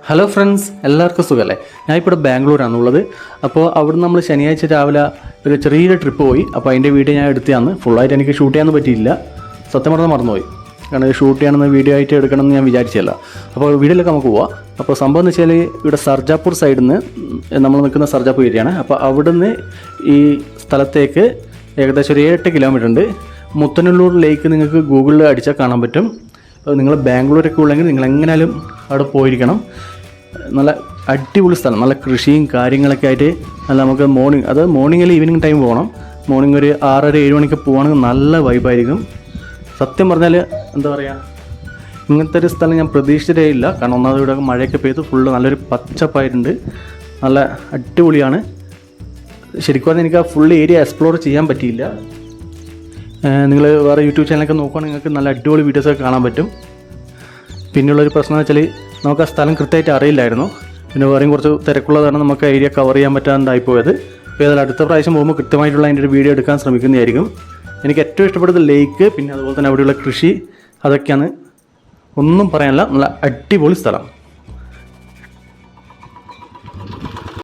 Hello friends, എല്ലാവർക്കും സുഖമല്ലേ? ഞാനിപ്പോൾ ബാംഗ്ലൂരാണുള്ളത്. അപ്പോൾ അവിടെ നമ്മൾ ശനിയാഴ്ച രാവിലെ ഒരു ചെറിയൊരു ട്രിപ്പ് പോയി. അപ്പോൾ അതിൻ്റെ വീഡിയോ ഞാൻ എടുത്തതാണ്. ഫുള്ളായിട്ട് എനിക്ക് ഷൂട്ട് ചെയ്യാനൊന്നും പറ്റിയില്ല, സത്യം പറഞ്ഞാൽ മറന്നുപോയി. കാരണം ഷൂട്ട് ചെയ്യണമെന്ന് വീഡിയോ ആയിട്ട് എടുക്കണമെന്ന് ഞാൻ വിചാരിച്ചില്ല. അപ്പോൾ വീഡിയോയിലൊക്കെ നമുക്ക് പോവാം. അപ്പോൾ സംഭവം എന്ന് വെച്ചാൽ ഇവിടെ സർജാപൂർ സൈഡിൽ നിന്ന് നമ്മൾ നിൽക്കുന്ന സർജാപൂർ ഏരിയയാണ്. അപ്പോൾ അവിടെ നിന്ന് ഈ സ്ഥലത്തേക്ക് ഏകദേശം ഒരു 7-8 കിലോമീറ്റർ ഉണ്ട്. മുത്തനല്ലൂർ ലേക്ക് നിങ്ങൾക്ക് ഗൂഗിളിൽ അടിച്ചാൽ കാണാൻ പറ്റും. നിങ്ങൾ ബാംഗ്ലൂരൊക്കെ ഉള്ളെങ്കിൽ നിങ്ങൾ എങ്ങനെയാലും അവിടെ പോയിരിക്കണം. നല്ല അടിപൊളി സ്ഥലം, നല്ല കൃഷിയും കാര്യങ്ങളൊക്കെ ആയിട്ട് നല്ല നമുക്ക് മോർണിംഗിൽ ഈവനിങ് ടൈം പോകണം. മോർണിംഗ് ഒരു 6:30-7 മണിക്ക് പോകുകയാണെങ്കിൽ നല്ല വൈബായിരിക്കും. സത്യം പറഞ്ഞാൽ എന്താ പറയുക, ഇങ്ങനത്തെ ഒരു സ്ഥലം ഞാൻ പ്രതീക്ഷിച്ചിട്ടേ ഇല്ല. കാരണം ഒന്നാമത് ഇവിടെ മഴയൊക്കെ പെയ്ത് ഫുള്ള് നല്ലൊരു പച്ചപ്പായിട്ടുണ്ട്, നല്ല അടിപൊളിയാണ്. ശരിക്കും പറഞ്ഞാൽ എനിക്ക് ആ ഫുൾ ഏരിയ എക്സ്പ്ലോർ ചെയ്യാൻ പറ്റിയില്ല. നിങ്ങൾ വേറെ യൂട്യൂബ് ചാനലൊക്കെ നോക്കുകയാണെങ്കിൽ നിങ്ങൾക്ക് നല്ല അടിപൊളി വീഡിയോസൊക്കെ കാണാൻ പറ്റും. പിന്നെയുള്ളൊരു പ്രശ്നം എന്ന് വെച്ചാൽ നമുക്ക് ആ സ്ഥലം കൃത്യമായിട്ട് അറിയില്ലായിരുന്നു. പിന്നെ വേറെയും കുറച്ച് തിരക്കുള്ളതാണ് നമുക്ക് ഏരിയ കവർ ചെയ്യാൻ പറ്റാണ്ടായിപ്പോയത്. അപ്പോൾ ഏതായാലും അടുത്ത പ്രാവശ്യം പോകുമ്പോൾ കൃത്യമായിട്ടുള്ള അതിൻ്റെ ഒരു വീഡിയോ എടുക്കാൻ ശ്രമിക്കുന്നതായിരിക്കും. എനിക്ക് ഏറ്റവും ഇഷ്ടപ്പെട്ടത് ലേക്ക്, പിന്നെ അതുപോലെ തന്നെ അവിടെയുള്ള കൃഷി, അതൊക്കെയാണ്. ഒന്നും പറയാനില്ല, നല്ല അടിപൊളി സ്ഥലം.